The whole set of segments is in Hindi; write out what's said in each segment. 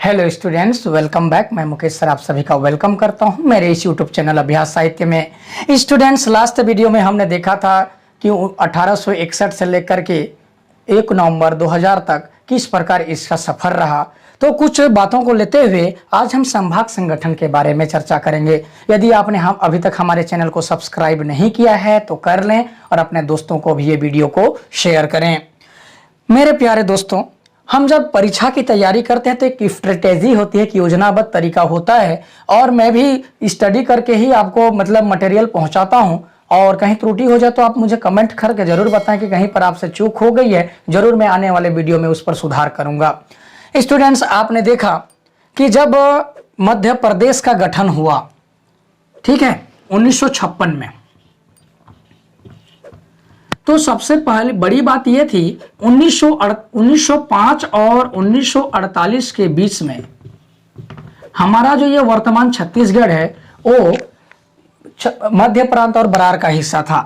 Hello students, welcome back. मैं मुकेश सर आप सभी का वेलकम करता हूं मेरे इस यूट्यूब चैनल अभ्यास साहित्य में। स्टूडेंट्स, लास्ट वीडियो में हमने देखा था कि 1861 से लेकर के 1 नवंबर 2000 तक किस प्रकार इसका सफर रहा। तो कुछ बातों को लेते हुए आज हम संभाग संगठन के बारे में चर्चा करेंगे। यदि आपने अभी तक हमारे चैनल को सब्सक्राइब नहीं किया है तो कर लें और अपने दोस्तों को भी ये वीडियो को शेयर करें। मेरे प्यारे दोस्तों, हम जब परीक्षा की तैयारी करते हैं तो एक स्ट्रेटेजी होती है, एक योजनाबद्ध तरीका होता है और मैं भी स्टडी करके ही आपको मटेरियल पहुंचाता हूं। और कहीं त्रुटि हो जाए तो आप मुझे कमेंट करके जरूर बताएं कि कहीं पर आपसे चूक हो गई है। जरूर मैं आने वाले वीडियो में उस पर सुधार करूंगा। स्टूडेंट्स, आपने देखा कि जब मध्य प्रदेश का गठन हुआ, ठीक है, 1956 में, तो सबसे पहले बड़ी बात यह थी 1905 और 1948 के बीच में हमारा जो ये वर्तमान छत्तीसगढ़ है वो मध्य प्रांत और बरार का हिस्सा था।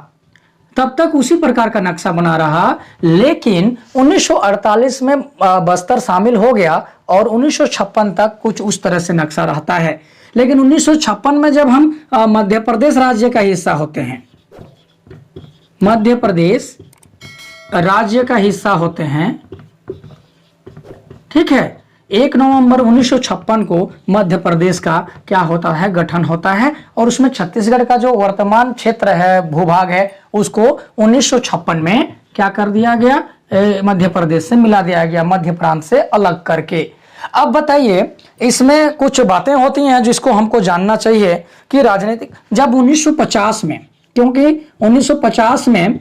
तब तक उसी प्रकार का नक्शा बना रहा, लेकिन 1948 में बस्तर शामिल हो गया और 1956 तक कुछ उस तरह से नक्शा रहता है। लेकिन 1956 में जब हम मध्य प्रदेश राज्य का हिस्सा होते हैं, मध्य प्रदेश राज्य का हिस्सा होते हैं, ठीक है, 1 नवंबर 1956 को मध्य प्रदेश का क्या होता है, गठन होता है। और उसमें छत्तीसगढ़ का जो वर्तमान क्षेत्र है, भूभाग है, उसको 1956 में क्या कर दिया गया, मध्य प्रदेश से मिला दिया गया, मध्य प्रांत से अलग करके। अब बताइए, इसमें कुछ बातें होती हैं जिसको हमको जानना चाहिए कि राजनीतिक, जब 1950 में, क्योंकि 1950 में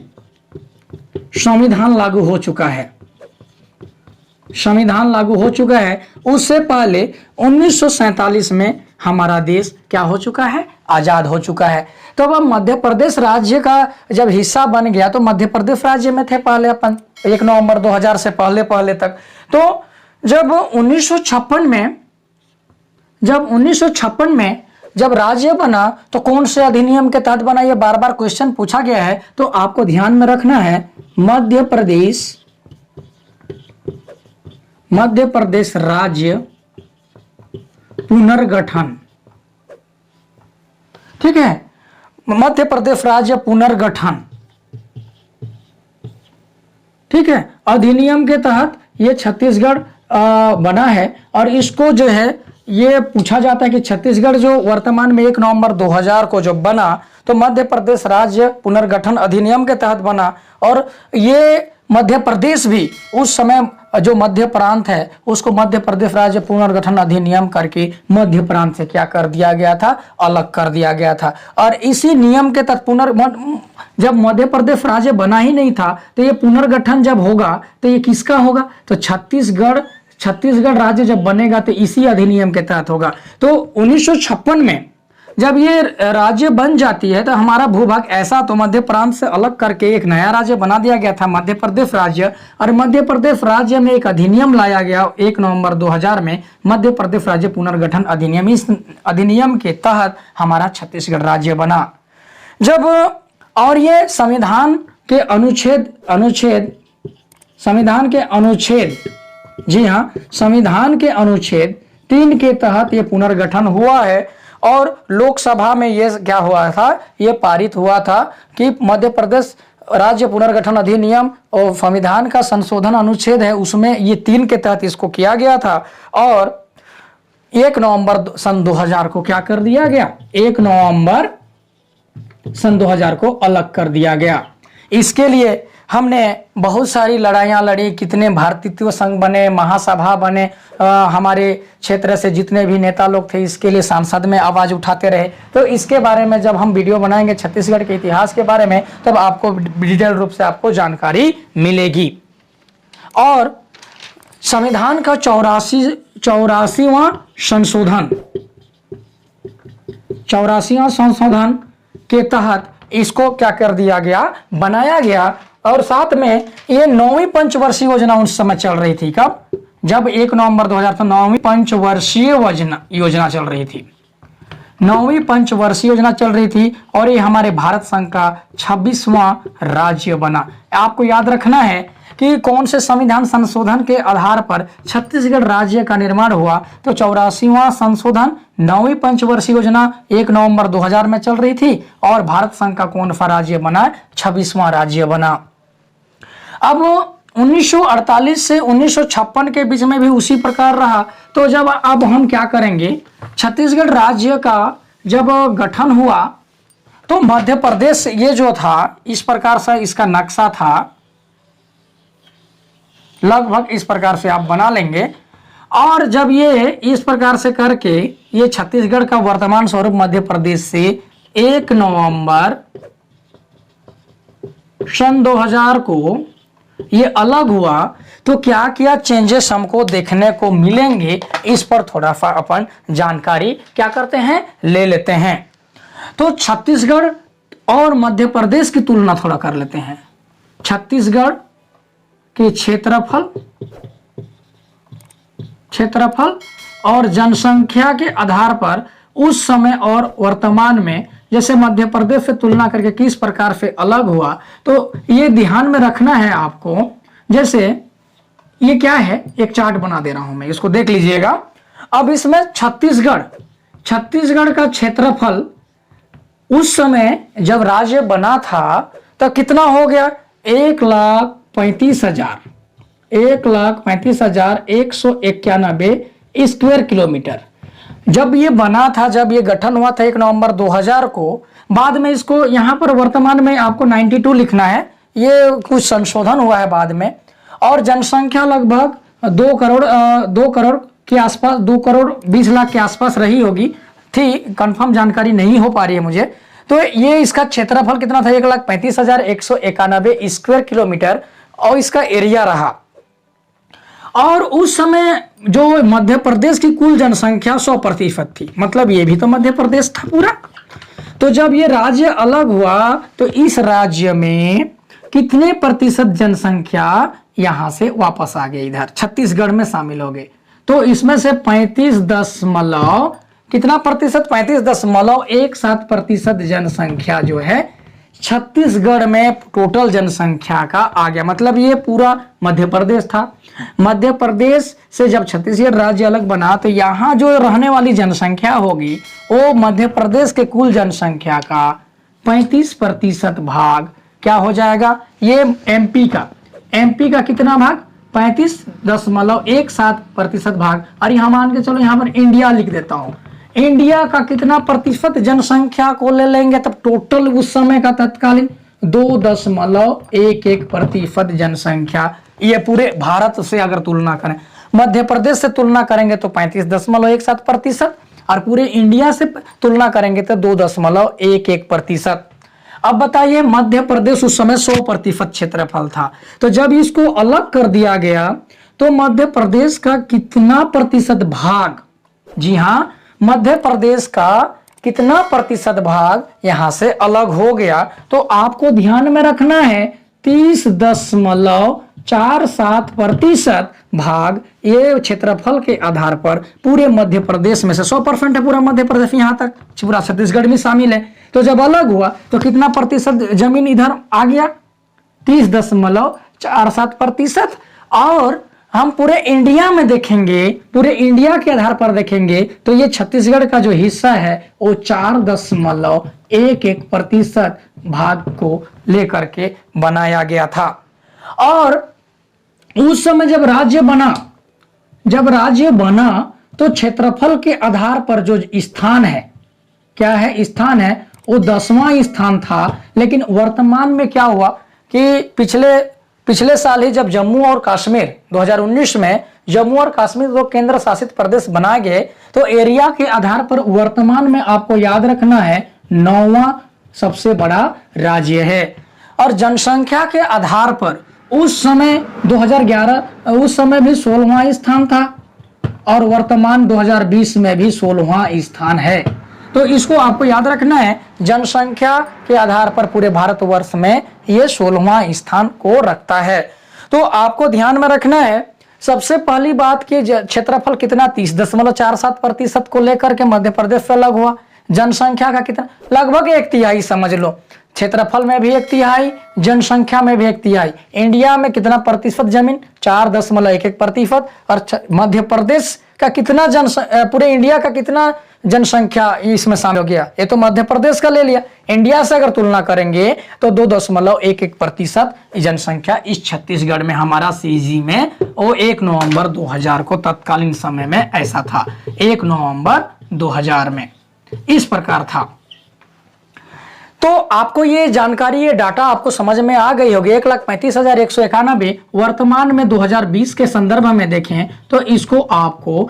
संविधान लागू हो चुका है, संविधान लागू हो चुका है, उससे पहले 1947 में हमारा देश क्या हो चुका है, आजाद हो चुका है। तो अब मध्य प्रदेश राज्य का जब हिस्सा बन गया तो मध्य प्रदेश राज्य में थे पहले अपन 1 नवंबर 2000 से पहले तक। तो जब 1956 में जब राज्य बना तो कौन से अधिनियम के तहत बना, ये बार बार क्वेश्चन पूछा गया है, तो आपको ध्यान में रखना है मध्य प्रदेश राज्य पुनर्गठन, ठीक है, मध्य प्रदेश राज्य पुनर्गठन, ठीक है, अधिनियम के तहत ये छत्तीसगढ़ बना है। और इसको जो है ये पूछा जाता है कि छत्तीसगढ़ जो वर्तमान में 1 नवंबर 2000 को जो बना तो मध्य प्रदेश राज्य पुनर्गठन अधिनियम के तहत बना। और ये मध्य प्रदेश भी उस समय जो मध्य प्रांत है उसको मध्य प्रदेश राज्य पुनर्गठन अधिनियम करके मध्य प्रांत से क्या कर दिया गया था, अलग कर दिया गया था। और इसी नियम के तहत जब मध्य प्रदेश राज्य बना ही नहीं था तो ये पुनर्गठन जब होगा तो ये किसका होगा, तो छत्तीसगढ़ राज्य जब बनेगा तो इसी अधिनियम के तहत होगा। तो 1956 में जब ये राज्य बन जाती है तो हमारा भूभाग ऐसा तो मध्य प्रांत से अलग करके एक नया राज्य बना दिया गया था, मध्य प्रदेश राज्य। और मध्य प्रदेश राज्य में एक अधिनियम लाया गया 1 नवंबर 2000 में, मध्य प्रदेश राज्य पुनर्गठन अधिनियम। इस अधिनियम के तहत हमारा छत्तीसगढ़ राज्य बना। जब और ये संविधान के अनुच्छेद जी हाँ, संविधान के अनुच्छेद 3 के तहत ये पुनर्गठन हुआ है। और लोकसभा में ये क्या हुआ था, ये पारित हुआ था कि मध्य प्रदेश राज्य पुनर्गठन अधिनियम और संविधान का संशोधन अनुच्छेद है, उसमें ये 3 के तहत इसको किया गया था। और 1 नवंबर सन 2000 को क्या कर दिया गया, 1 नवंबर सन 2000 को अलग कर दिया गया। इसके लिए हमने बहुत सारी लड़ाइयाँ लड़ी, कितने भारतीय संघ बने, महासभा बने, हमारे क्षेत्र से जितने भी नेता लोग थे इसके लिए सांसद में आवाज उठाते रहे। तो इसके बारे में जब हम वीडियो बनाएंगे छत्तीसगढ़ के इतिहास के बारे में तब आपको डिटेल रूप से आपको जानकारी मिलेगी। और संविधान का 84वां संशोधन के तहत इसको क्या कर दिया गया, बनाया गया। और साथ में ये 9वीं पंचवर्षीय योजना उस समय चल रही थी। कब, जब 1 नवंबर 2000 तो 9वीं पंचवर्षीय योजना चल रही थी, 9वीं पंचवर्षीय योजना चल रही थी। और ये हमारे भारत संघ का 26वां राज्य बना। आपको याद रखना है कि कौन से संविधान संशोधन के आधार पर छत्तीसगढ़ राज्य का निर्माण हुआ, तो 84वां संशोधन 9वीं पंचवर्षीय योजना 1 नवंबर 2000 में चल रही थी और भारत संघ का कौन सा राज्य बना, 26वां राज्य बना। अब 1948 से 1956 के बीच में भी उसी प्रकार रहा। तो जब अब हम क्या करेंगे, छत्तीसगढ़ राज्य का जब गठन हुआ तो मध्य प्रदेश ये जो था इस प्रकार से इसका नक्शा था, लगभग इस प्रकार से आप बना लेंगे। और जब ये इस प्रकार से करके ये छत्तीसगढ़ का वर्तमान स्वरूप मध्य प्रदेश से 1 नवंबर सन 2000 को ये अलग हुआ, तो क्या क्या चेंजेस हमको देखने को मिलेंगे, इस पर थोड़ा सा अपन जानकारी क्या करते हैं, ले लेते हैं। तो छत्तीसगढ़ और मध्य प्रदेश की तुलना थोड़ा कर लेते हैं। छत्तीसगढ़ के क्षेत्रफल और जनसंख्या के आधार पर उस समय और वर्तमान में जैसे मध्य प्रदेश से तुलना करके किस प्रकार से अलग हुआ, तो ये ध्यान में रखना है आपको। जैसे ये क्या है, एक चार्ट बना दे रहा हूं मैं, इसको देख लीजिएगा। अब इसमें छत्तीसगढ़ का क्षेत्रफल उस समय जब राज्य बना था तो कितना हो गया, 1,35,191 स्क्वायर किलोमीटर। जब ये बना था, जब ये गठन हुआ था 1 नवंबर 2000 को, बाद में इसको यहाँ पर वर्तमान में आपको 92 लिखना है, ये कुछ संशोधन हुआ है बाद में। और जनसंख्या लगभग 2 करोड़ के आसपास, 2 करोड़ 20 लाख के आसपास रही होगी, थी, कंफर्म जानकारी नहीं हो पा रही है मुझे। तो ये इसका क्षेत्रफल कितना था, 1,35,191 स्क्वायर किलोमीटर और इसका एरिया रहा। और उस समय जो मध्य प्रदेश की कुल जनसंख्या 100% थी, मतलब ये भी तो मध्य प्रदेश था पूरा। तो जब ये राज्य अलग हुआ तो इस राज्य में कितने प्रतिशत जनसंख्या यहां से वापस आ गई, इधर छत्तीसगढ़ में शामिल हो गए। तो इसमें से 35.17% जनसंख्या जो है छत्तीसगढ़ में टोटल जनसंख्या का आ गया। मतलब ये पूरा मध्य प्रदेश था। मध्य प्रदेश से जब छत्तीसगढ़ राज्य अलग बना तो यहाँ जो रहने वाली जनसंख्या होगी वो मध्य प्रदेश के कुल जनसंख्या का 35% भाग क्या हो जाएगा, ये एमपी का कितना भाग, 35.17% भाग। और यहाँ मान के चलो, यहाँ पर इंडिया लिख देता हूँ, इंडिया का कितना प्रतिशत जनसंख्या को ले लेंगे, तब टोटल उस समय का तत्कालीन 2.11% जनसंख्या। ये पूरे भारत से अगर तुलना करें, मध्य प्रदेश से तुलना करेंगे तो 35.17% और पूरे इंडिया से तुलना करेंगे तो 2.11%। अब बताइए, मध्य प्रदेश उस समय 100% क्षेत्रफल था, तो जब इसको अलग कर दिया गया तो मध्य प्रदेश का कितना प्रतिशत भाग, जी हां, मध्य प्रदेश का कितना प्रतिशत भाग यहां से अलग हो गया, तो आपको ध्यान में रखना है 30.47% भाग ये क्षेत्रफल के आधार पर पूरे मध्य प्रदेश में से 100% है पूरा मध्य प्रदेश, यहां तक पूरा छत्तीसगढ़ में शामिल है। तो जब अलग हुआ तो कितना प्रतिशत जमीन इधर आ गया, 30.47%। और हम पूरे इंडिया में देखेंगे, पूरे इंडिया के आधार पर देखेंगे तो ये छत्तीसगढ़ का जो हिस्सा है वो 4.11% भाग को लेकर के बनाया गया था। और उस समय जब राज्य बना तो क्षेत्रफल के आधार पर जो स्थान है, क्या है, स्थान है, वो 10वां स्थान था। लेकिन वर्तमान में क्या हुआ कि पिछले साल ही जब जम्मू और कश्मीर 2019 में जम्मू और कश्मीर को केंद्र शासित प्रदेश बनाए गए तो एरिया के आधार पर वर्तमान में आपको याद रखना है 9वां सबसे बड़ा राज्य है। और जनसंख्या के आधार पर उस समय 2011 उस समय भी 16वां स्थान था और वर्तमान 2020 में भी 16वां स्थान है। तो इसको आपको याद रखना है, जनसंख्या के आधार पर पूरे भारतवर्ष में ये 16वां स्थान को रखता है। तो आपको ध्यान में रखना है, सबसे पहली बात कि क्षेत्रफल कितना 30.47% को लेकर के मध्य प्रदेश से अलग हुआ। जनसंख्या का कितना, लगभग 1/3 समझ लो, क्षेत्रफल में भी 1/3, जनसंख्या में भी 1/3। इंडिया में कितना प्रतिशत जमीन? 4.11%। और मध्य प्रदेश का कितना पूरे इंडिया का कितना जनसंख्या इसमें शामिल हो गया? ये तो मध्य प्रदेश का ले लिया। इंडिया से अगर तुलना करेंगे तो 2.11% जनसंख्या इस छत्तीसगढ़ में हमारा सीजी में वो 1 नवंबर 2000 को तत्कालीन समय में ऐसा था। 1 नवंबर 2000 में इस प्रकार था। तो आपको ये जानकारी, ये डाटा आपको समझ में आ गई होगी। 1,35,191 वर्तमान में 2020 के संदर्भ में देखें तो इसको आपको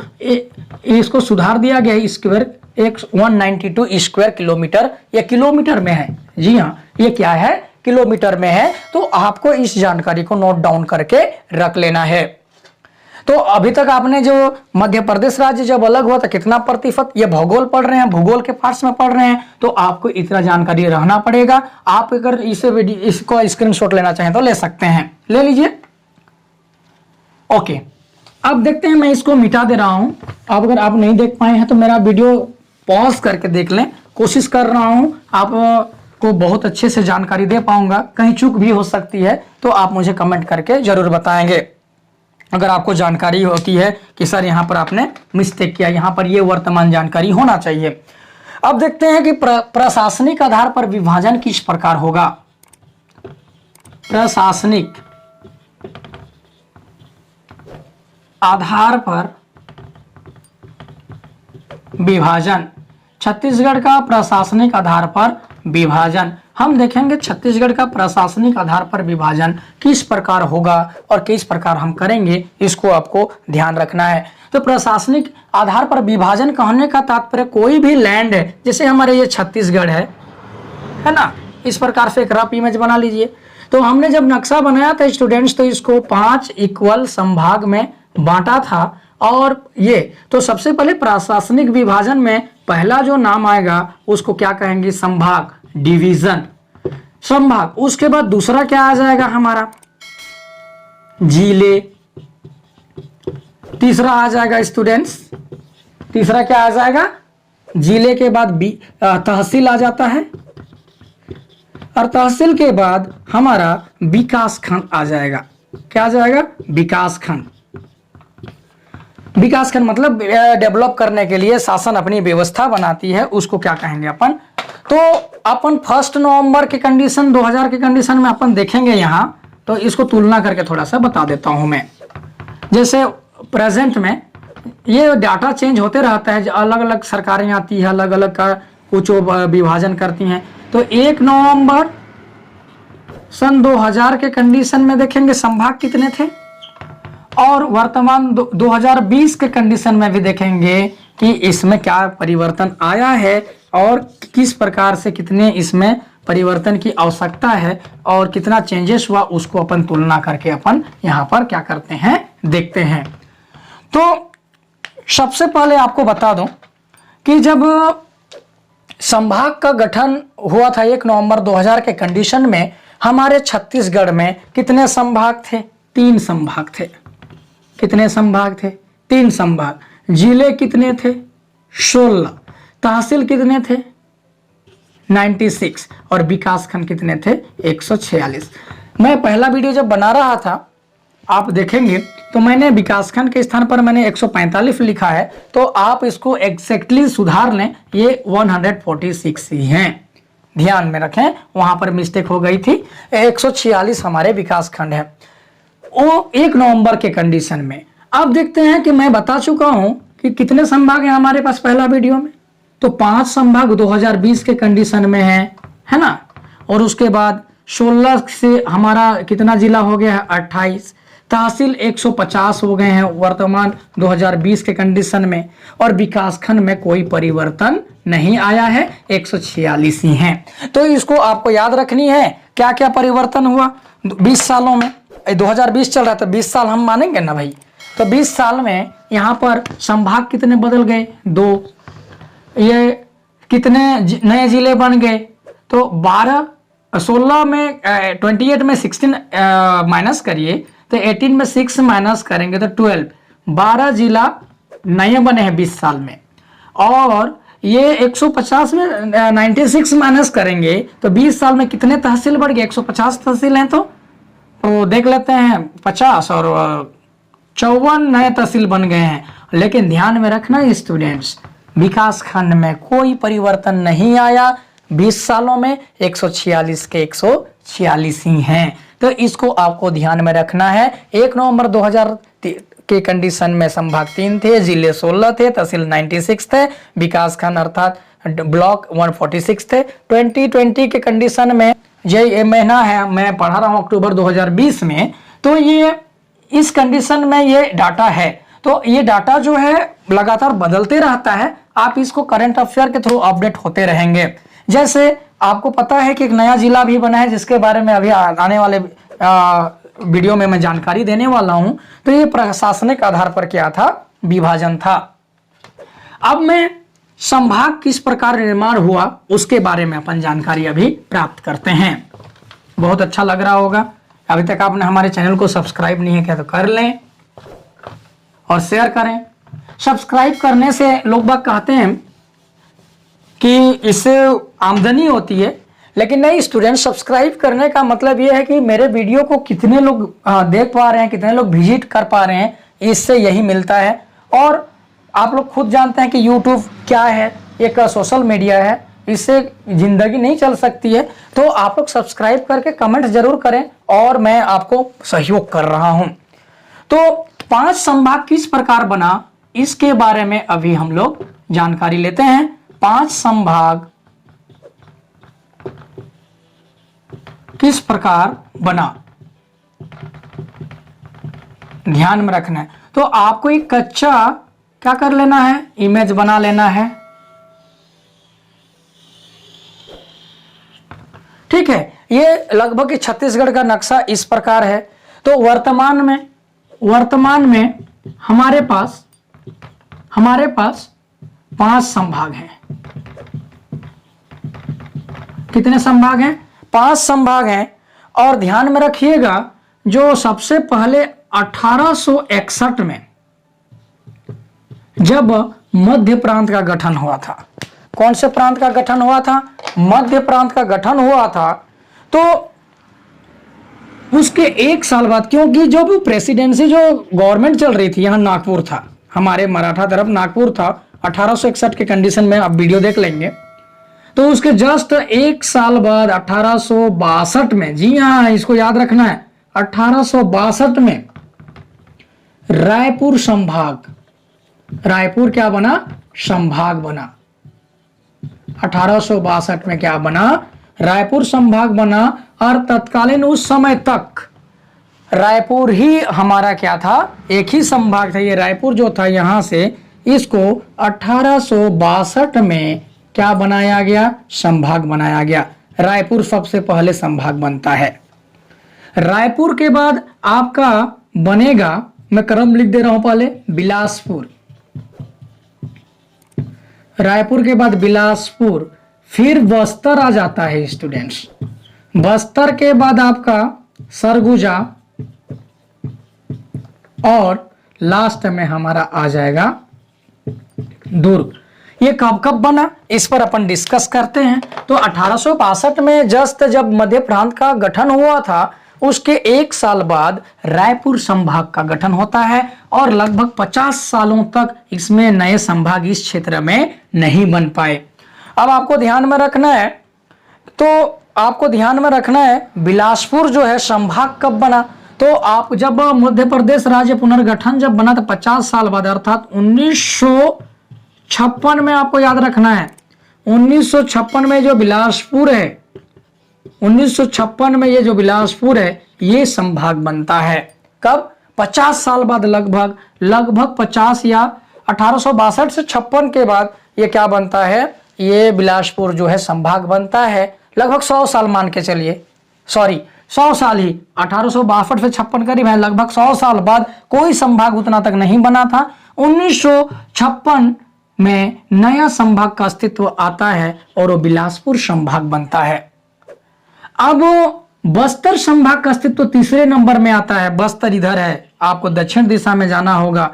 इसको सुधार दिया गया स्क्वायर 192 स्क्वायर किलोमीटर। ये किलोमीटर में है। जी हाँ, ये क्या है? किलोमीटर में है। तो आपको इस जानकारी को नोट डाउन करके रख लेना है। तो अभी तक आपने जो मध्य प्रदेश राज्य जब अलग हुआ था कितना प्रतिशत, ये भूगोल पढ़ रहे हैं, भूगोल के पार्ट्स में पढ़ रहे हैं, तो आपको इतना जानकारी रहना पड़ेगा। आप अगर इसको स्क्रीनशॉट लेना चाहें तो ले सकते हैं, ले लीजिए। ओके, अब देखते हैं, मैं इसको मिटा दे रहा हूं। अब अगर आप नहीं देख पाए हैं तो मेरा वीडियो पॉज करके देख लें। कोशिश कर रहा हूं आपको बहुत अच्छे से जानकारी दे पाऊंगा। कहीं चूक भी हो सकती है तो आप मुझे कमेंट करके जरूर बताएंगे। अगर आपको जानकारी होती है कि सर यहाँ पर आपने मिस्टेक किया, यहाँ पर ये वर्तमान जानकारी होना चाहिए। अब देखते हैं कि प्रशासनिक आधार पर विभाजन किस प्रकार होगा। प्रशासनिक आधार पर विभाजन, छत्तीसगढ़ का प्रशासनिक आधार पर विभाजन हम देखेंगे। छत्तीसगढ़ का प्रशासनिक आधार पर विभाजन किस प्रकार होगा और किस प्रकार हम करेंगे, इसको आपको ध्यान रखना है। तो प्रशासनिक आधार पर विभाजन कहने का तात्पर्य कोई भी लैंड है, जैसे हमारे ये छत्तीसगढ़ है ना, इस प्रकार से एक रफ इमेज बना लीजिए। तो हमने जब नक्शा बनाया था स्टूडेंट्स, तो इसको 5 इक्वल संभाग में बांटा था। और ये तो सबसे पहले प्रशासनिक विभाजन में पहला जो नाम आएगा उसको क्या कहेंगे? संभाग, डिवीजन, संभाग। उसके बाद दूसरा क्या आ जाएगा हमारा? जिले। तीसरा आ जाएगा स्टूडेंट्स, तीसरा क्या आ जाएगा? जिले के बाद तहसील आ जाता है, और तहसील के बाद हमारा विकास खंड आ जाएगा। क्या आ जाएगा? विकास खंड। विकास खंड मतलब डेवलप करने के लिए शासन अपनी व्यवस्था बनाती है, उसको क्या कहेंगे अपन? तो अपन 1 नवंबर के कंडीशन 2000 के कंडीशन में अपन देखेंगे यहाँ। तो इसको तुलना करके थोड़ा सा बता देता हूं मैं। जैसे प्रेजेंट में ये डाटा चेंज होते रहता है, अलग अलग सरकारें आती है, अलग अलग का कुछ विभाजन करती हैं। तो 1 नवंबर सन 2000 के कंडीशन में देखेंगे संभाग कितने थे, और वर्तमान 2020 के कंडीशन में भी देखेंगे कि इसमें क्या परिवर्तन आया है और किस प्रकार से कितने इसमें परिवर्तन की आवश्यकता है और कितना चेंजेस हुआ, उसको अपन तुलना करके अपन यहाँ पर क्या करते हैं, देखते हैं। तो सबसे पहले आपको बता दूं कि जब संभाग का गठन हुआ था 1 नवंबर 2000 के कंडीशन में, हमारे छत्तीसगढ़ में कितने संभाग थे? 3 संभाग थे। कितने संभाग थे? 3 संभाग। जिले कितने थे? 16। तहसील कितने थे? 96। और विकास खंड कितने थे? 146। मैं पहला वीडियो जब बना रहा था, आप देखेंगे तो मैंने विकास खंड के स्थान पर मैंने 145 लिखा है, तो आप इसको एग्जैक्टली सुधार लें, ये 146 ही हैं। ध्यान में रखें, वहां पर मिस्टेक हो गई थी। 146 हमारे विकास खंड है, वो 1 नवंबर के कंडीशन में। अब देखते हैं कि मैं बता चुका हूं कि कितने संभाग हैं हमारे पास पहला वीडियो में। तो 5 संभाग 2020 के कंडीशन में है ना। और उसके बाद 16 से हमारा कितना जिला हो गया है? 28। तहसील 150 हो गए हैं वर्तमान 2020 के कंडीशन में, और विकास खंड में कोई परिवर्तन नहीं आया है, 146 ही हैं। तो इसको आपको याद रखनी है क्या क्या परिवर्तन हुआ 20 सालों में। 2020 चल रहा है तो 20 साल हम मानेंगे ना भाई। तो 20 साल में यहाँ पर संभाग कितने बदल गए? 2। ये कितने नए जिले बन गए? तो 16 में 28 में 16 माइनस करिए, तो 18 में 6 माइनस करेंगे तो 12। 12 जिला नए बने हैं 20 साल में। और ये 150 में 96 माइनस करेंगे तो 20 साल में कितने तहसील बढ़ गए? 150 तहसील हैं तो देख लेते हैं 50 और 54 नए तहसील बन गए हैं। लेकिन ध्यान में रखना स्टूडेंट्स, विकास खंड में कोई परिवर्तन नहीं आया। 20 सालों में 146 के 146 ही हैं। तो इसको आपको ध्यान में रखना है। 1 नवंबर 2000 के कंडीशन में संभाग 3 थे, जिले 16 थे, तहसील 96 थे, विकास खंड अर्थात ब्लॉक 146 थे। 2020 के कंडीशन में ये महीना है, मैं पढ़ा रहा हूँ अक्टूबर 2020 में, तो ये इस कंडीशन में ये डाटा है। तो ये डाटा जो है लगातार बदलते रहता है। आप इसको करंट अफेयर के थ्रू अपडेट होते रहेंगे। जैसे आपको पता है कि एक नया जिला भी बना है, जिसके बारे में अभी आने वाले वीडियो में मैं जानकारी देने वाला हूं। तो ये प्रशासनिक आधार पर क्या था? विभाजन था। अब मैं संभाग किस प्रकार निर्माण हुआ उसके बारे में अपन जानकारी अभी प्राप्त करते हैं। बहुत अच्छा लग रहा होगा। अभी तक आपने हमारे चैनल को सब्सक्राइब नहीं किया तो कर लें और शेयर करें। सब्सक्राइब करने से लोग बाग कहते हैं कि इससे आमदनी होती है, लेकिन नहीं स्टूडेंट, सब्सक्राइब करने का मतलब ये है कि मेरे वीडियो को कितने लोग देख पा रहे हैं, कितने लोग विजिट कर पा रहे हैं, इससे यही मिलता है। और आप लोग खुद जानते हैं कि यूट्यूब क्या है, एक सोशल मीडिया है, इससे जिंदगी नहीं चल सकती है। तो आप लोग सब्सक्राइब करके कमेंट जरूर करें और मैं आपको सहयोग कर रहा हूं। तो 5 संभाग किस प्रकार बना, इसके बारे में अभी हम लोग जानकारी लेते हैं। 5 संभाग किस प्रकार बना, ध्यान में रखना है। तो आपको एक कच्चा क्या कर लेना है, इमेज बना लेना है। ठीक है, ये लगभग छत्तीसगढ़ का नक्शा इस प्रकार है। तो वर्तमान में हमारे पास 5 संभाग हैं। कितने संभाग हैं? 5 संभाग हैं। और ध्यान में रखिएगा, जो सबसे पहले 1861 में जब मध्य प्रांत का गठन हुआ था, कौन से प्रांत का गठन हुआ था? मध्य प्रांत का गठन हुआ था। तो उसके 1 साल बाद, क्योंकि जो भी प्रेसिडेंसी जो गवर्नमेंट चल रही थी, यहां नागपुर था, हमारे मराठा तरफ नागपुर था। 1861 के कंडीशन में आप वीडियो देख लेंगे। तो उसके जस्ट 1 साल बाद 1862 में, जी हाँ इसको याद रखना है, 1862 में रायपुर संभाग, रायपुर क्या बना? संभाग बना। 1862 में क्या बना? रायपुर संभाग बना। और तत्कालीन उस समय तक रायपुर ही हमारा क्या था? एक ही संभाग था। ये रायपुर जो था, यहां से इसको 1862 में क्या बनाया गया? संभाग बनाया गया। रायपुर सबसे पहले संभाग बनता है। रायपुर के बाद आपका बनेगा, मैं क्रम लिख दे रहा हूं पहले, बिलासपुर। रायपुर के बाद बिलासपुर, फिर बस्तर आ जाता है स्टूडेंट्स। बस्तर के बाद आपका सरगुजा और लास्ट में हमारा आ जाएगा दुर्ग। ये कब कब बना, इस पर अपन डिस्कस करते हैं। तो 1862 में जस्ट जब मध्य प्रांत का गठन हुआ था, उसके 1 साल बाद रायपुर संभाग का गठन होता है। और लगभग 50 सालों तक इसमें नए संभाग इस क्षेत्र में नहीं बन पाए। अब आपको ध्यान में रखना है, तो आपको ध्यान में रखना है बिलासपुर जो है संभाग कब बना। तो आप जब मध्य प्रदेश राज्य पुनर्गठन जब बना था 50 साल बाद, अर्थात 1956 में, आपको याद रखना है 1956 में जो बिलासपुर है, 1956 में ये जो बिलासपुर है, ये संभाग बनता है। कब? 50 साल बाद, लगभग 50 या 1862 से 56 के बाद ये क्या बनता है? ये बिलासपुर जो है संभाग बनता है। लगभग 100 साल मान के चलिए, सॉरी 100 साल ही, 1862 से 56 करीब है, लगभग 100 साल बाद कोई संभाग उतना तक नहीं बना था। 1956 में नया संभाग का अस्तित्व आता है और वो बिलासपुर संभाग बनता है। अब बस्तर संभाग का अस्तित्व तीसरे नंबर में आता है। बस्तर इधर है, आपको दक्षिण दिशा में जाना होगा।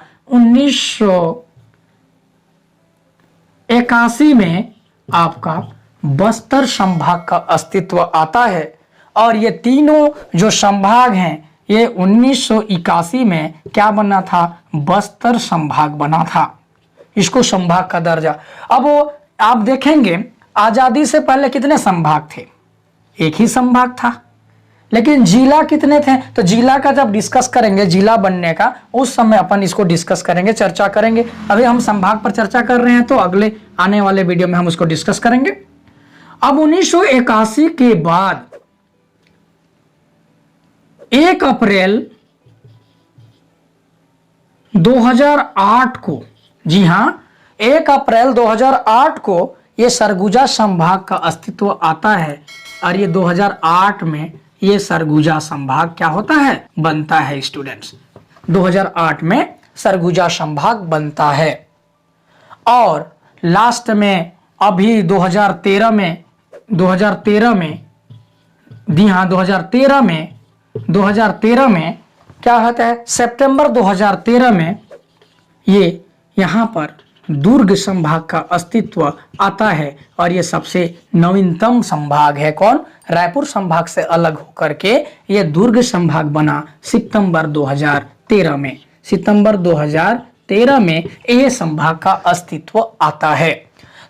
1981 में आपका बस्तर संभाग का अस्तित्व आता है और ये तीनों जो संभाग हैं ये 1981 में क्या बना था, बस्तर संभाग बना था, इसको संभाग का दर्जा। अब वो आप देखेंगे आजादी से पहले कितने संभाग थे, एक ही संभाग था, लेकिन जिला कितने थे, तो जिला का जब डिस्कस करेंगे जिला बनने का उस समय अपन इसको डिस्कस करेंगे, चर्चा करेंगे। अभी हम संभाग पर चर्चा कर रहे हैं तो अगले आने वाले वीडियो में हम उसको डिस्कस करेंगे। अब 1981 के बाद 1 अप्रैल 2008 को, जी हां 1 अप्रैल 2008 को ये सरगुजा संभाग का अस्तित्व आता है और ये 2008 में ये सरगुजा संभाग क्या होता है, बनता है स्टूडेंट्स। 2008 में सरगुजा संभाग बनता है और लास्ट में अभी 2013 में जी हाँ 2013 में क्या होता है, सितंबर 2013 में ये यहाँ पर दुर्ग संभाग का अस्तित्व आता है और ये सबसे नवीनतम संभाग है। कौन, रायपुर संभाग से अलग होकर के ये दुर्ग संभाग बना सितंबर 2013 में। सितंबर 2013 में ये संभाग का अस्तित्व आता है।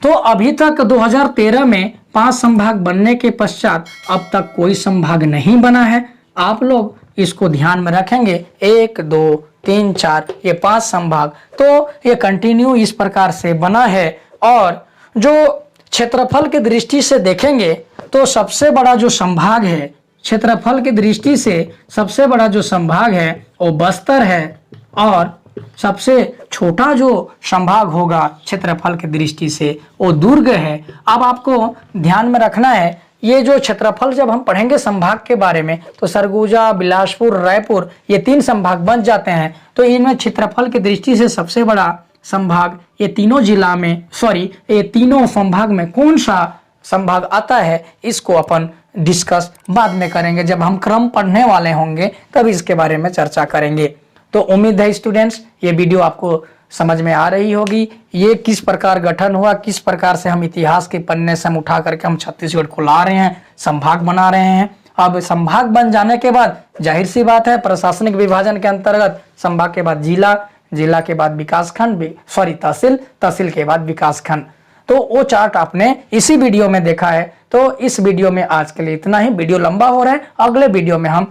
तो अभी तक 2013 में 5 संभाग बनने के पश्चात अब तक कोई संभाग नहीं बना है। आप लोग इसको ध्यान में रखेंगे, 1 2 3 4 ये 5 संभाग, तो ये कंटिन्यू इस प्रकार से बना है। और जो क्षेत्रफल की दृष्टि से देखेंगे तो सबसे बड़ा जो संभाग है, क्षेत्रफल की दृष्टि से सबसे बड़ा जो संभाग है वो बस्तर है और सबसे छोटा जो संभाग होगा क्षेत्रफल की दृष्टि से वो दुर्ग है। अब आपको ध्यान में रखना है, ये जो क्षेत्रफल जब हम पढ़ेंगे संभाग के बारे में तो सरगुजा, बिलासपुर, रायपुर ये 3 संभाग बन जाते हैं। तो इनमें क्षेत्रफल की दृष्टि से सबसे बड़ा संभाग ये तीनों जिला में ये तीनों संभाग में कौन सा संभाग आता है, इसको अपन डिस्कस बाद में करेंगे। जब हम क्रम पढ़ने वाले होंगे तब इसके बारे में चर्चा करेंगे। तो उम्मीद है स्टूडेंट्स ये वीडियो आपको समझ में आ रही होगी, ये किस प्रकार गठन हुआ, किस प्रकार से हम इतिहास के पन्ने से हम उठा करके हम छत्तीसगढ़ को ला रहे हैं, संभाग बना रहे हैं। अब संभाग बन जाने के बाद जाहिर सी बात है प्रशासनिक विभाजन के अंतर्गत संभाग के बाद जिला, जिला के बाद विकासखंड, तहसील, तहसील के बाद विकासखंड। तो वो चार्ट आपने इसी वीडियो में देखा है। तो इस वीडियो में आज के लिए इतना ही, वीडियो लंबा हो रहा है। अगले वीडियो में हम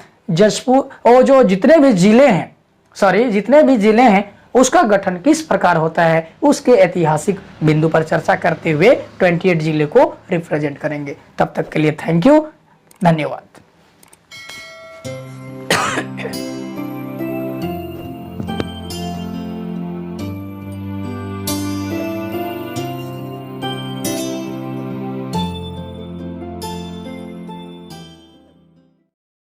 जितने भी जिले हैं उसका गठन किस प्रकार होता है उसके ऐतिहासिक बिंदु पर चर्चा करते हुए 28 जिले को रिप्रेजेंट करेंगे। तब तक के लिए थैंक यू, धन्यवाद।